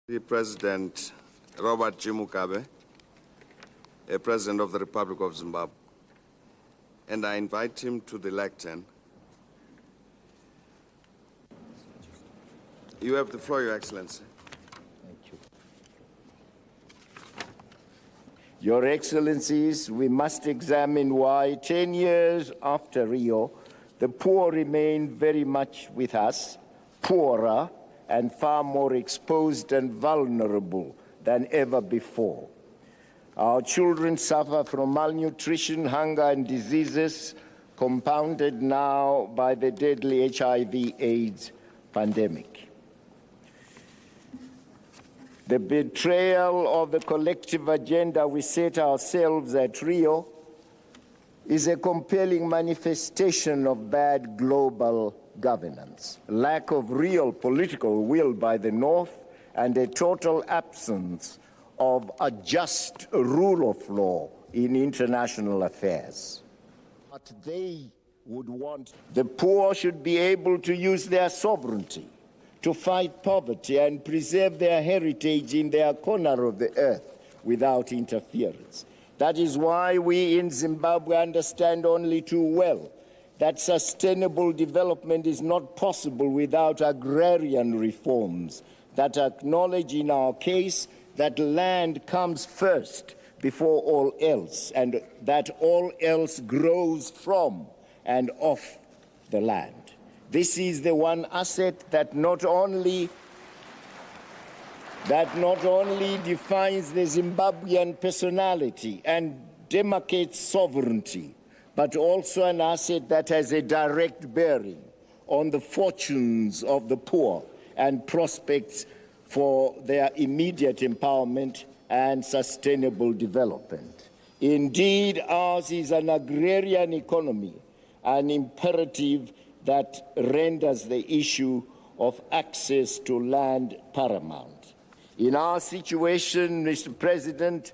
The President Robert G. Mugabe, President of the Republic of Zimbabwe, and I invite him to the lectern. You have the floor, Your Excellency. Thank you. Your Excellencies, we must examine why 10 years after Rio, the poor remain very much with us, poorer and far more exposed and vulnerable than ever before. Our children suffer from malnutrition, hunger, and diseases, compounded now by the deadly HIV/AIDS pandemic. The betrayal of the collective agenda we set ourselves at Rio is a compelling manifestation of bad global governance, lack of real political will by the North, and a total absence of a just rule of law in international affairs. But they would want the poor should be able to use their sovereignty to fight poverty and preserve their heritage in their corner of the earth without interference. That is why we in Zimbabwe understand only too well that sustainable development is not possible without agrarian reforms that acknowledge in our case that land comes first before all else, and that all else grows from and off the land. This is the one asset that not only defines the Zimbabwean personality and demarcates sovereignty, but also an asset that has a direct bearing on the fortunes of the poor and prospects for their immediate empowerment and sustainable development. Indeed, ours is an agrarian economy, an imperative that renders the issue of access to land paramount. In our situation, Mr. President,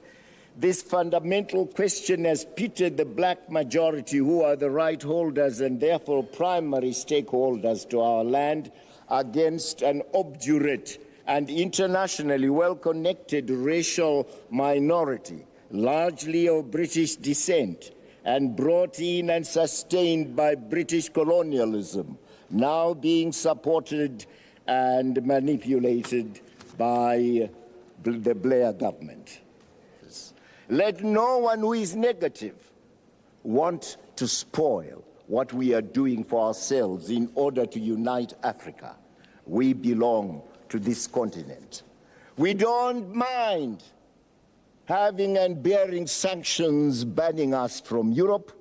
this fundamental question has pitted the black majority, who are the right holders and therefore primary stakeholders to our land, against an obdurate and internationally well-connected racial minority, largely of British descent, and brought in and sustained by British colonialism, now being supported and manipulated by the Blair government. Let no one who is negative want to spoil what we are doing for ourselves in order to unite Africa. We belong to this continent. We don't mind having and bearing sanctions banning us from Europe.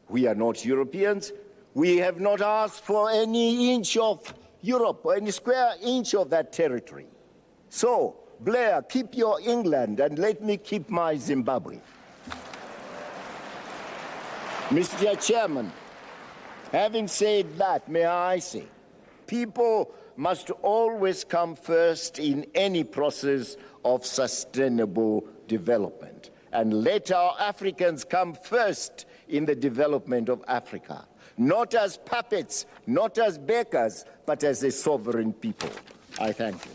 We are not Europeans. We have not asked for any inch of Europe, or any square inch of that territory. So, Blair, keep your England and let me keep my Zimbabwe. Mr. Chairman, having said that, may I say, people must always come first in any process of sustainable development. And let our Africans come first in the development of Africa, not as puppets, not as beggars, but as a sovereign people. I thank you.